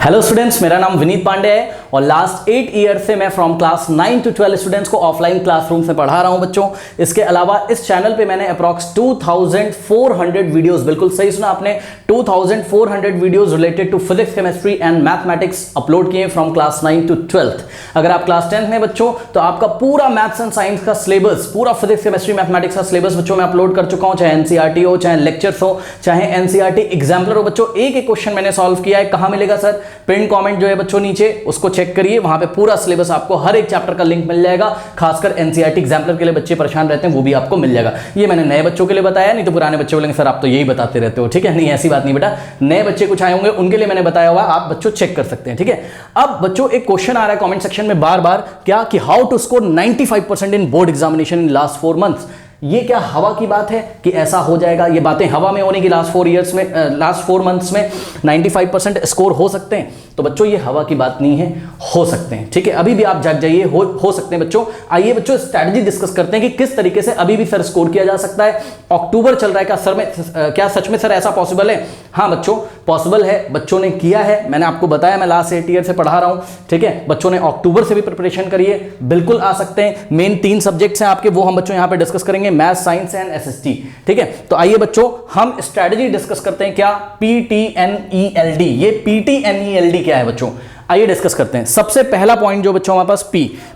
Hello students, मेरा नाम विनीत पांडे है और लास्ट 8 ईयर से मैं फ्रॉम क्लास 9 टू 12 स्टूडेंट्स को ऑफलाइन क्लासरूम से पढ़ा रहा हूं बच्चों। इसके अलावा इस चैनल पे मैंने अप्रॉक्स 2400 वीडियोस, बिल्कुल सही सुना आपने, 2400 videos related to physics, chemistry and mathematics upload किए फ्रॉम क्लास 9 टू 12। अगर आप क्लास 10th में बच्चों, तो आपका पूरा मैथ्स एंड साइंस का सिलेबस, पूरा फिजिक्स, केमिस्ट्री, मैथमेटिक्स का सिलेबस बच्चों मैं अपलोड कर चुका हूं, चाहे एनसीईआरटी हो, चाहे लेक्चर्स हो, चाहे एनसीईआरटी एग्जाम्पलर हो। बच्चों एक एक क्वेश्चन मैंने सॉल्व किया है। कहां मिलेगा सर? पिन कमेंट जो है बच्चों नीचे, उसको चेक करिए, वहां पे पूरा सिलेबस आपको हर एक चैप्टर का लिंक मिल जाएगा। खासकर एनसीईआरटी एग्जाम्पलर के लिए बच्चे परेशान रहते हैं, वो भी आपको मिल जाएगा। ये मैंने नए बच्चों के लिए बताया, नहीं तो पुराने बच्चे बोलेंगे सर आप तो यही बताते रहते हो। ठीक है, नहीं ऐसी बात नहीं बेटा, नए बच्चे कुछ आए होंगे उनके लिए मैंने बताया हुआ, आप बच्चों चेक कर सकते हैं। ठीक है, अब बच्चों एक क्वेश्चन आ रहा है कमेंट सेक्शन में बार बार, क्या कि how to score 95% in board examination in last 4 months. ये क्या हवा की बात है कि ऐसा हो जाएगा? ये बातें हवा में होने की लास्ट 4 ईयर्स में, लास्ट 4 मंथ्स में 95% स्कोर हो सकते हैं? तो बच्चों ये हवा की बात नहीं है, हो सकते हैं। ठीक है, अभी भी आप जाग जाइए, हो सकते हैं बच्चों। आइए बच्चों स्ट्रैटेजी डिस्कस करते हैं कि किस तरीके से अभी भी सर स्कोर किया जा सकता है। अक्टूबर चल रहा है, क्या सर में क्या सच में सर ऐसा पॉसिबल है? हाँ बच्चों पॉसिबल है, बच्चों ने किया है, मैंने आपको बताया, मैं लास्ट 8 ईयर से पढ़ा रहा हूं। ठीक है, बच्चों ने अक्टूबर से भी प्रिपरेशन करिए, बिल्कुल आ सकते हैं। मेन 3 सब्जेक्ट्स हैं आपके, वो हम बच्चों यहां पे डिस्कस करेंगे, मैथ, साइंस एंड एसएसटी। ठीक है, तो आइए बच्चों हम स्ट्रैटेजी डिस्कस करते हैं। क्या? पीटीएनईएलडी। ये पीटीएनईएलडी क्या है बच्चों? आइए डिस्कस करते हैं। सबसे पहला पॉइंट जो बच्चों हमारे पास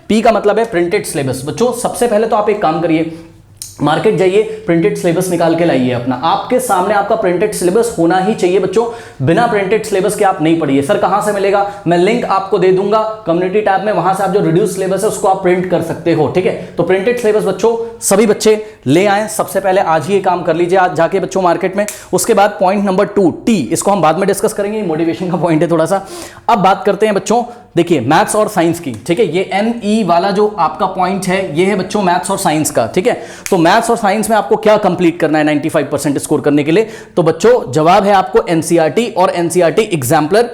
पी का मतलब है प्रिंटेड सिलेबस। बच्चों सबसे पहले तो आप एक काम करिए, मार्केट जाइए, प्रिंटेड सिलेबस निकाल के लाइए अपना। आपके सामने आपका प्रिंटेड सिलेबस होना ही चाहिए बच्चों। बिना प्रिंटेड सिलेबस के आप नहीं पढ़िए। सर कहां से मिलेगा? मैं लिंक आपको दे दूंगा कम्युनिटी टैब में, वहां से आप जो रिड्यूस सिलेबस है उसको आप प्रिंट कर सकते हो। ठीक है, तो प्रिंटेड सिलेबस बच्चों सभी बच्चे ले आए। सबसे पहले आज ही ये काम कर लीजिए, आज जाके बच्चों मार्केट में। उसके बाद पॉइंट नंबर 2 टी, इसको हम बाद में डिस्कस करेंगे, मोटिवेशन का पॉइंट है थोड़ा सा। अब बात करते हैं बच्चों, देखिए मैथ्स और साइंस की। ठीक है, ये एनई वाला जो आपका पॉइंट है, ये है बच्चों मैथ्स और साइंस का। ठीक है, तो मैथ्स और साइंस में आपको क्या कंप्लीट करना है 95% स्कोर करने के लिए? तो बच्चों जवाब है आपको एनसीईआरटी और एनसीईआरटी एग्जाम्पलर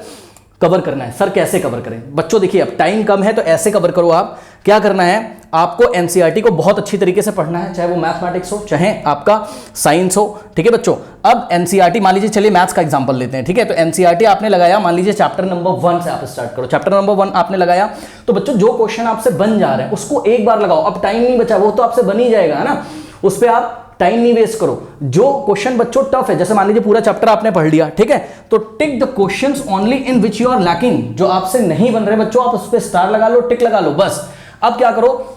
कवर करना है। सर कैसे कवर करें? बच्चों देखिए अब टाइम कम है, तो ऐसे कवर करो आप। क्या करना है आपको? एनसीईआरटी को बहुत अच्छी तरीके से पढ़ना है, चाहे वो मैथमेटिक्स हो, चाहे आपका साइंस हो। ठीक है बच्चों, अब एनसीईआरटी मान लीजिए, चलिए मैथ्स का एग्जांपल लेते हैं। ठीक है, तो एनसीईआरटी आपने लगाया, मान लीजिए चैप्टर नंबर 1 से आप स्टार्ट करो। चैप्टर नंबर 1 आपने लगाया, तो बच्चों जो क्वेश्चन आपसे बन जा रहे हैं उसको एक बार लगाओ। अब टाइम नहीं बचा, वो तो आपसे बन ही जाएगा है ना, उस पर आप टाइम नहीं वेस्ट करो। जो क्वेश्चन बच्चों टफ है, जैसे मान लीजिए पूरा चैप्टर आपने पढ़ लिया, ठीक है, तो tick the questions only in which you are lacking. जो आपसे नहीं बन रहे बच्चों, आप उस पर स्टार लगा लो, टिक लगा लो, बस। अब क्या करो,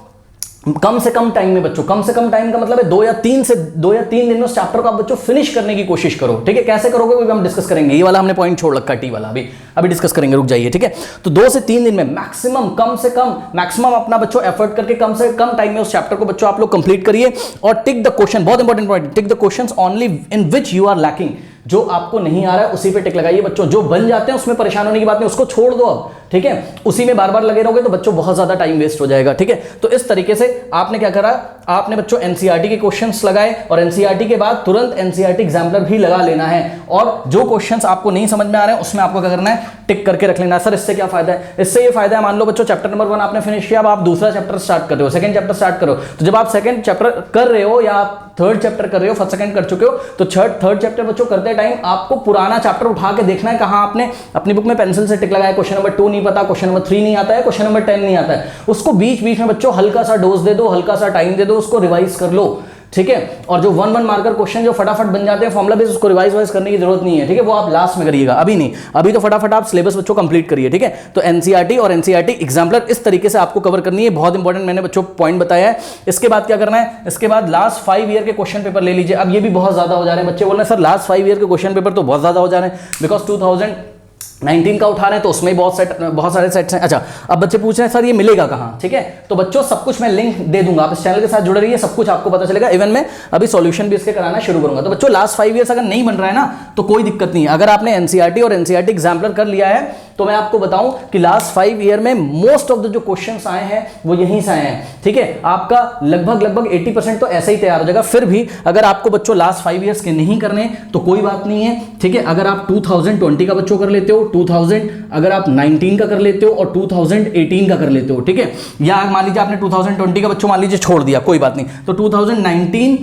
कम से कम टाइम में बच्चों, कम से कम टाइम का मतलब है 2 या 3 दिन में उस चैप्टर को आप बच्चों फिनिश करने की कोशिश करो। ठीक है, कैसे करोगे वो भी हम डिस्कस करेंगे। ये वाला हमने पॉइंट छोड़ रखा है, टी वाला, अभी डिस्कस करेंगे, रुक जाइए। ठीक है, तो 2 से 3 दिन में मैक्सिमम, कम से कम मैक्सिमम अपना बच्चों एफर्ट करके कम से कम टाइम में उस चैप्टर को बच्चों आप लोग कंप्लीट करिए। और टिक द क्वेश्चन, बहुत important point, tick the questions only in which you are lacking. जो आपको नहीं आ रहा है उसी पे टिक लगाइए बच्चों। जो बन जाते हैं उसमें परेशान होने की बात नहीं, उसको छोड़ दो अब। ठीक है, उसी में बार बार लगे रहोगे तो बच्चों बहुत ज्यादा टाइम वेस्ट हो जाएगा। ठीक है, तो इस तरीके से आपने क्या करा, आपने बच्चों एनसीईआरटी के क्वेश्चंस लगाए और एनसीईआरटी के बाद तुरंत एनसीईआरटी एग्जाम्पलर भी लगा लेना है। और जो क्वेश्चंस आपको नहीं समझ में आ रहे हैं उसमें आपको क्या करना है, टिक करके रख लेना है। सर इससे क्या फायदा है? इससे ये फायदा है, मान लो बच्चों चैप्टर नंबर 1 आपने फिनिश किया, अब आप दूसरा चैप्टर स्टार्ट कर रहे हो, सेकंड चैप्टर स्टार्ट करो। तो जब आप सेकंड चैप्टर कर रहे हो या आप थर्ड चैप्टर कर रहे हो, फर्स्ट सेकंड कर चुके हो, तो थर्ड चैप्टर बच्चों करते टाइम आपको पुराना चैप्टर उठा के देखना है, कहां आपने अपनी बुक में पेंसिल से टिक लगाया। क्वेश्चन नंबर 2 नहीं पता, क्वेश्चन नंबर 3 नहीं आता है, क्वेश्चन नंबर 10 नहीं आता है, उसको बीच बीच में बच्चों हल्का सा डोज दे दो, हल्का सा टाइम दे दो, उसको रिवाइज कर लो। ठीक है, और जो 1 मार्कर क्वेश्चन जो फटाफट बन जाते हैं फॉर्मुला बेस, उसको रिवाइज करने की जरूरत नहीं है। ठीक है, वो आप लास्ट में करिएगा, अभी नहीं, अभी तो फटाफट आप सिलेबस बच्चों कंप्लीट करिए। ठीक है, तो एनसीईआरटी और एनसीईआरटी एग्जाम्पलर इस तरीके से आपको कवर करनी है, बहुत इंपॉर्टेंट मैंने बच्चों पॉइंट बताया है। इसके बाद क्या करना है, इसके बाद लास्ट 5 ईयर के क्वेश्चन पेपर ले लीजिए। अब ये भी बहुत ज्यादा हो जा रहे हैं, बच्चे बोल रहे हैं सर लास्ट 5 ईयर के क्वेश्चन पेपर तो बहुत ज्यादा हो जा रहे हैं, बिकॉज 2019 का उठा रहे हैं तो उसमें बहुत सारे सेट्स हैं। अच्छा, अब बच्चे पूछ रहे हैं सर ये मिलेगा कहाँ? ठीक है, तो बच्चों सब कुछ मैं लिंक दे दूंगा, आप इस चैनल के साथ जुड़े रहिए, सब कुछ आपको पता चलेगा। इवन मैं अभी सॉल्यूशन भी इसके कराना शुरू करूंगा। तो बच्चों लास्ट 5 ईयर्स अगर नहीं बन रहा है ना तो कोई दिक्कत नहीं है। अगर आपने एनसीईआरटी और एनसीईआरटी एग्जाम्पलर कर लिया है तो मैं आपको बताऊं कि लास्ट 5 ईयर में मोस्ट ऑफ द जो क्वेश्चंस आए हैं वो यहीं से आए हैं। ठीक है, आपका लगभग 80% तो ऐसे ही तैयार हो जाएगा। फिर भी अगर आपको बच्चों लास्ट 5 ईयर्स के नहीं करने तो कोई बात नहीं है। ठीक है, अगर आप 2020 का बच्चों कर लेते हो, 2000 अगर आप 19 का कर लेते हो और 2018 का कर लेते हो, ठीक है, या मान लीजिए आपने 2020 का बच्चों मान लीजिए छोड़ दिया, कोई बात नहीं, तो 2019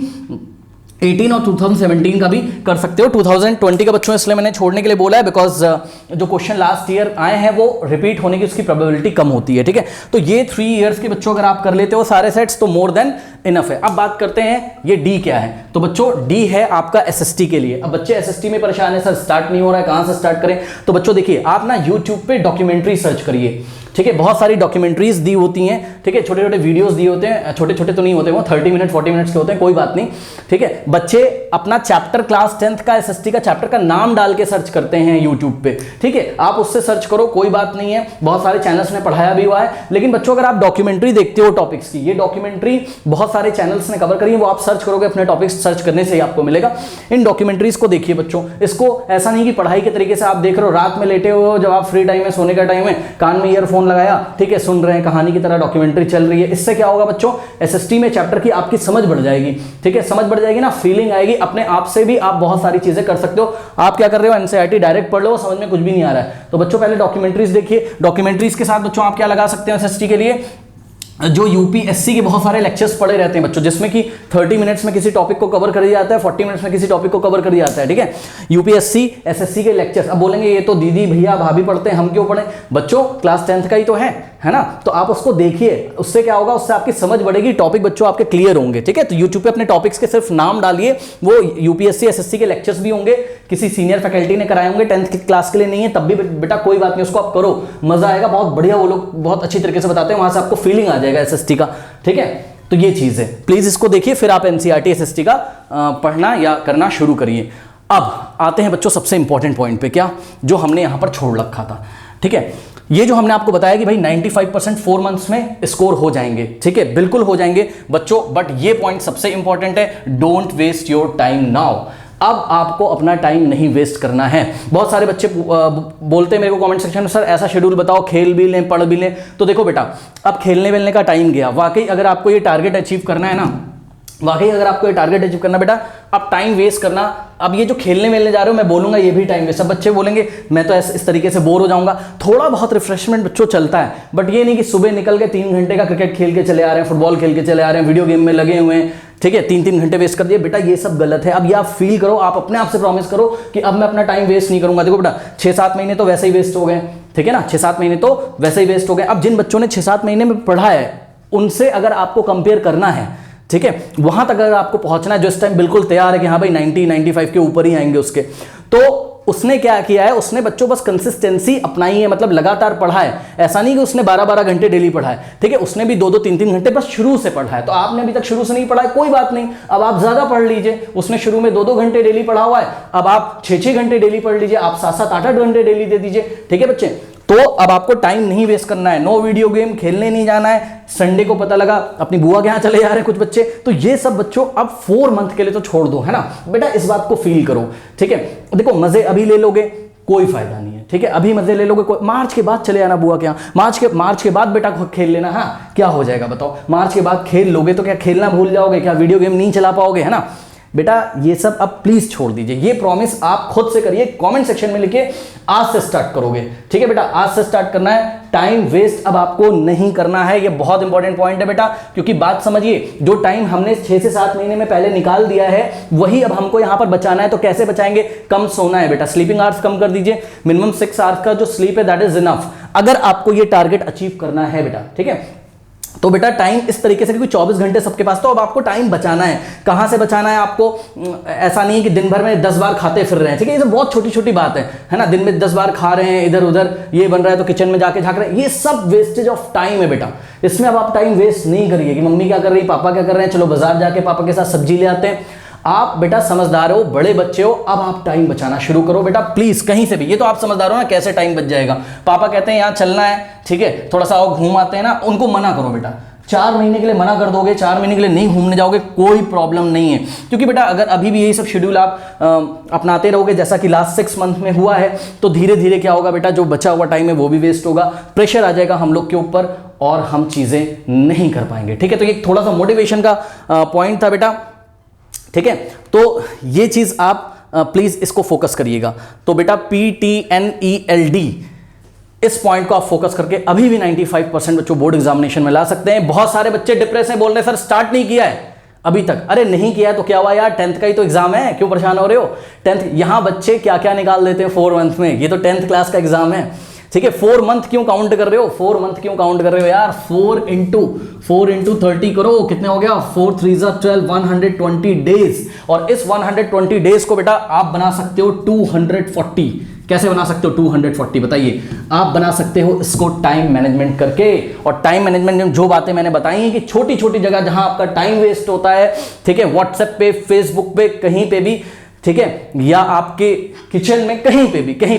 18 और 2017 का भी कर सकते हो। 2020 का बच्चों इसलिए मैंने छोड़ने के लिए बोला है बिकॉज जो क्वेश्चन लास्ट ईयर आए हैं वो रिपीट होने की उसकी प्रोबेबिलिटी कम होती है, ठीक है। तो ये 3 इयर्स के बच्चों अगर आप कर लेते हो सारे सेट्स तो मोर देन इनफ है। अब बात करते हैं ये डी क्या है। तो बच्चों डी है आपका एसएसटी के लिए। अब बच्चे एसएसटी में परेशान है, सर स्टार्ट नहीं हो रहा है, कहां से स्टार्ट करें। तो बच्चों देखिए आप ना यूट्यूब पे डॉक्यूमेंट्री सर्च करिए, ठीक है। बहुत सारी डॉक्यूमेंट्रीज दी होती हैं, ठीक है। छोटे छोटे वीडियोस दिए होते हैं, छोटे छोटे तो नहीं होते, वो 30 मिनट 40 मिनट्स के होते हैं, कोई बात नहीं, ठीक है। बच्चे अपना चैप्टर क्लास 10th का एसएसटी का चैप्टर का नाम डाल के सर्च करते हैं यूट्यूब पे, ठीक है। आप उससे सर्च करो, कोई बात नहीं है, बहुत सारे चैनल्स ने पढ़ाया भी हुआ है। लेकिन बच्चों अगर आप डॉक्यूमेंट्री देखते हो टॉपिक्स की, ये डॉक्यूमेंट्री बहुत सारे चैनल्स ने कवर करी है, वो आप सर्च करोगे अपने टॉपिक्स सर्च करने से ही आपको मिलेगा। इन डॉक्यूमेंट्रीज को देखिए बच्चों। इसको ऐसा नहीं कि पढ़ाई के तरीके से आप देख रहे हो, रात में लेटे हो, जब आप फ्री टाइम में, सोने का टाइम है, कान में ईयरफोन लगाया, ठीक है, सुन रहे हैं, कहानी की तरह डॉक्यूमेंट्री चल रही है। इससे क्या होगा बच्चों, एसएसटी में चैप्टर की आपकी समझ बढ़ जाएगी, ठीक है। समझ बढ़ जाएगी ना, फीलिंग आएगी, अपने आप से भी आप बहुत सारी चीजें कर सकते हो। आप क्या कर रहे हो, एनसीईआरटी डायरेक्ट पढ़ लो, समझ में कुछ भी नहीं आ रहा है तो बच्चों पहले डॉक्यूमेंट्रीज देखिए। डॉक्यूमेंट्रीज के साथ बच्चों आप क्या लगा सकते हो एसएसटी के लिए, जो यूपीएससी के बहुत सारे लेक्चर्स पड़े रहते हैं बच्चों, जिसमें कि 30 मिनट्स में किसी टॉपिक को कवर कर दिया जाता है, 40 मिनट्स में किसी टॉपिक को कवर कर दिया जाता है, ठीक है। यूपीएससी एसएससी के लेक्चर्स। अब बोलेंगे ये तो दीदी भैया भाभी पढ़ते हैं, हम क्यों पढ़े। बच्चों क्लास 10th का ही तो है ना। तो आप उसको देखिए, उससे क्या होगा, उससे आपकी समझ बढ़ेगी, टॉपिक बच्चों आपके क्लियर होंगे, ठीक है। तो यूट्यूब पे अपने टॉपिक्स के सिर्फ नाम डालिए, वो यूपीएससी एसएससी के लेक्चर्स भी होंगे, किसी सीनियर फैकल्टी ने कराए होंगे, 10th की क्लास के लिए नहीं है तब भी बेटा कोई बात नहीं, उसको आप करो, मजा आएगा, बहुत बढ़िया, वो लोग बहुत अच्छी तरीके से बताते हैं, वहां से आपको फीलिंग आ जाएगा एसएसटी का, ठीक है। तो ये चीज है, प्लीज इसको देखिए, फिर आप एनसीईआरटी एसएसटी का पढ़ना या करना शुरू करिए। अब आते हैं बच्चों सबसे इंपॉर्टेंट पॉइंट पे, क्या जो हमने यहां पर छोड़ रखा था, ठीक है। ये जो हमने आपको बताया कि भाई 95% 4 मंथ्स में स्कोर हो जाएंगे, ठीक है, बिल्कुल हो जाएंगे बच्चों। बट ये पॉइंट सबसे इंपॉर्टेंट है, don't waste your time now. अब आपको अपना टाइम नहीं वेस्ट करना है। बहुत सारे बच्चे बोलते हैं मेरे को कमेंट सेक्शन में, सर ऐसा शेड्यूल बताओ, खेल भी लें पढ़ भी लें। तो देखो बेटा, अब खेलने वेलने का टाइम गया। वाकई अगर आपको ये टारगेट अचीव करना है ना, वाकई अगर आपको ये टारगेट अचीव करना बेटा, अब टाइम वेस्ट करना, अब ये जो खेलने मिलने जा रहे हो मैं बोलूंगा ये भी टाइम वेस्ट। सब बच्चे बोलेंगे मैं तो इस तरीके से बोर हो जाऊंगा। थोड़ा बहुत रिफ्रेशमेंट बच्चों चलता है, बट ये नहीं कि सुबह निकल के 3 घंटे का क्रिकेट खेल के चले आ रहे हैं, फुटबॉल खेल के चले आ रहे हैं, वीडियो गेम में लगे हुए हैं, ठीक है, 3-3 घंटे वेस्ट कर दिए। बेटा ये सब गलत है। अब ये आप फील करो, आप अपने आप से प्रॉमिस करो कि अब मैं अपना टाइम वेस्ट नहीं करूंगा। देखो बेटा 6-7 महीने तो वैसे ही वेस्ट हो गए, ठीक है ना, 6-7 महीने तो वैसे ही वेस्ट हो गए। अब जिन बच्चों ने 6-7 महीने में पढ़ा है, उनसे अगर आपको कंपेयर करना है, ठीक है, वहां तक अगर आपको पहुंचना है, जो इस टाइम बिल्कुल तैयार है कि हाँ भाई 90-95 के ऊपर ही आएंगे उसके, तो उसने क्या किया है, उसने बच्चों बस कंसिस्टेंसी अपनाई है, मतलब लगातार पढ़ा है। ऐसा नहीं कि उसने 12-12 घंटे डेली पढ़ा है, ठीक है, उसने भी 2-2 3-3 घंटे बस शुरू से पढ़ा है। तो आपने अभी तक शुरू से नहीं पढ़ा है, कोई बात नहीं, अब आप ज्यादा पढ़ लीजिए। उसने शुरू में 2-2 घंटे डेली पढ़ा हुआ है, अब आप 6-6 घंटे डेली पढ़ लीजिए, आप 7-7 8-8 घंटे डेली दे दीजिए, ठीक है बच्चे। तो अब आपको टाइम नहीं वेस्ट करना है, नो वीडियो गेम, खेलने नहीं जाना है। संडे को पता लगा अपनी बुआ के यहां चले जा रहे हैं कुछ बच्चे, तो ये सब बच्चों अब 4 मंथ के लिए तो छोड़ दो, है ना बेटा, इस बात को फील करो, ठीक है। देखो मजे अभी ले लोगे कोई फायदा नहीं है, ठीक है, अभी मजे ले लोगे, मार्च के बाद चले आना बुआ के यहाँ, मार्च के बाद बेटा खेल लेना। हाँ क्या हो जाएगा बताओ, मार्च के बाद खेल लोगे तो क्या खेलना भूल जाओगे, क्या वीडियो गेम नहीं चला पाओगे, है ना बेटा। ये सब अब प्लीज छोड़ दीजिए, ये प्रॉमिस आप खुद से करिए, कमेंट सेक्शन में लिखिए आज से स्टार्ट करोगे, ठीक है बेटा, आज से स्टार्ट करना है। टाइम वेस्ट अब आपको नहीं करना है, ये बहुत इंपॉर्टेंट पॉइंट है बेटा, क्योंकि बात समझिए, जो टाइम हमने 6 से 7 महीने में पहले निकाल दिया है, वही अब हमको यहां पर बचाना है। तो कैसे बचाएंगे, कम सोना है बेटा, स्लीपिंग आवर्स कम कर दीजिए, मिनिमम 6 आवर्स का जो स्लीप है दैट इज इनफ, अगर आपको ये टारगेट अचीव करना है बेटा, ठीक है। तो बेटा टाइम इस तरीके से, क्योंकि 24 घंटे सबके पास, तो अब आपको टाइम बचाना है। कहां से बचाना है आपको, ऐसा नहीं है कि दिन भर में 10 बार खाते फिर रहे हैं, ठीक है, ये सब बहुत छोटी छोटी बात है ना। दिन में 10 बार खा रहे हैं, इधर उधर ये बन रहा है तो किचन में जाके झांक रहे हैं, ये सब वेस्टेज ऑफ टाइम है बेटा। इसमें अब आप टाइम वेस्ट नहीं करिए कि मम्मी क्या कर रही है, पापा क्या कर रहे हैं, चलो बाजार जाके पापा के साथ सब्जी ले आते हैं। आप बेटा समझदार हो, बड़े बच्चे हो, अब आप टाइम बचाना शुरू करो बेटा प्लीज, कहीं से भी। ये तो आप समझदार हो ना, कैसे टाइम बच जाएगा। पापा कहते हैं यहाँ चलना है, ठीक है, थोड़ा सा और घूम आते हैं ना, उनको मना करो बेटा। 4 महीने के लिए मना कर दोगे, 4 महीने के लिए नहीं घूमने जाओगे, कोई प्रॉब्लम नहीं है। क्योंकि बेटा अगर अभी भी यही सब शेड्यूल आप अपनाते रहोगे जैसा कि लास्ट 6 मंथ में हुआ है, तो धीरे धीरे क्या होगा बेटा, जो बचा हुआ टाइम है वो भी वेस्ट होगा, प्रेशर आ जाएगा हम लोग के ऊपर और हम चीजें नहीं कर पाएंगे, ठीक है। तो ये थोड़ा सा मोटिवेशन का पॉइंट था बेटा, ठीक है। तो ये चीज आप प्लीज इसको फोकस करिएगा। तो बेटा PTNELD, इस पॉइंट को आप फोकस करके अभी भी 95% बच्चों बोर्ड एग्जामिनेशन में ला सकते हैं। बहुत सारे बच्चे डिप्रेस हैं, बोल रहे हैं सर स्टार्ट नहीं किया है, अभी तक? अरे नहीं किया है तो क्या हुआ यार, 10th का ही तो एग्जाम है, क्यों परेशान हो रहे हो? 10th, यहां बच्चे क्या क्या निकाल देते हैं 4 मंथ में, ये तो 10th क्लास का एग्जाम है, ठीक है। 4 मंथ क्यों काउंट कर रहे हो, 4 मंथ क्यों काउंट कर रहे हो यार? 4 इंटू 30 करो, कितने हो गया? 4 3 12, 120 डेज। और इस 120 डेज को बेटा आप बना सकते हो 240। कैसे बना सकते हो 240? बताइए। आप बना सकते हो इसको टाइम मैनेजमेंट करके। और टाइम मैनेजमेंट में जो बातें मैंने बताई हैं कि छोटी छोटी जगह जहां आपका टाइम वेस्ट होता है, ठीक है, व्हाट्सएप पे, फेसबुक पे, कहीं पे भी, ठीक है, या आपके किचन में, कहीं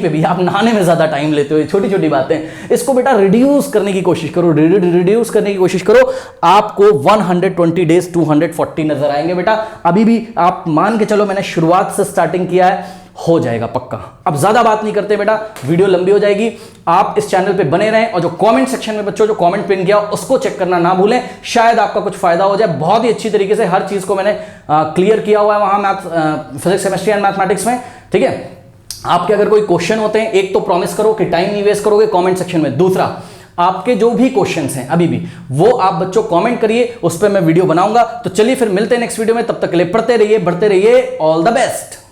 पे भी आप नहाने में ज्यादा टाइम लेते हो, छोटी छोटी बातें, इसको बेटा रिड्यूस करने की कोशिश करो, रिड्यूस करने की कोशिश करो। आपको 120 डेज 240 नजर आएंगे बेटा। अभी भी आप मान के चलो मैंने शुरुआत से स्टार्टिंग किया है, हो जाएगा पक्का। अब ज्यादा बात नहीं करते बेटा, वीडियो लंबी हो जाएगी। आप इस चैनल पे बने रहें और जो कमेंट सेक्शन में बच्चों जो कमेंट पिन किया उसको चेक करना ना भूलें, शायद आपका कुछ फायदा हो जाए। बहुत ही अच्छी तरीके से हर चीज को मैंने क्लियर किया हुआ है वहां math, physics, chemistry and mathematics में, ठीक है। आपके अगर कोई क्वेश्चन होते हैं, एक तो प्रॉमिस करो कि टाइम नहीं वेस्ट करोगे कमेंट सेक्शन में। दूसरा, आपके जो भी क्वेश्चंस हैं अभी भी, वो आप बच्चों कमेंट करिए, उस पर मैं वीडियो बनाऊंगा। तो चलिए फिर मिलते हैं नेक्स्ट वीडियो में, तब तक के लिए पढ़ते रहिए, बढ़ते रहिए। All the best.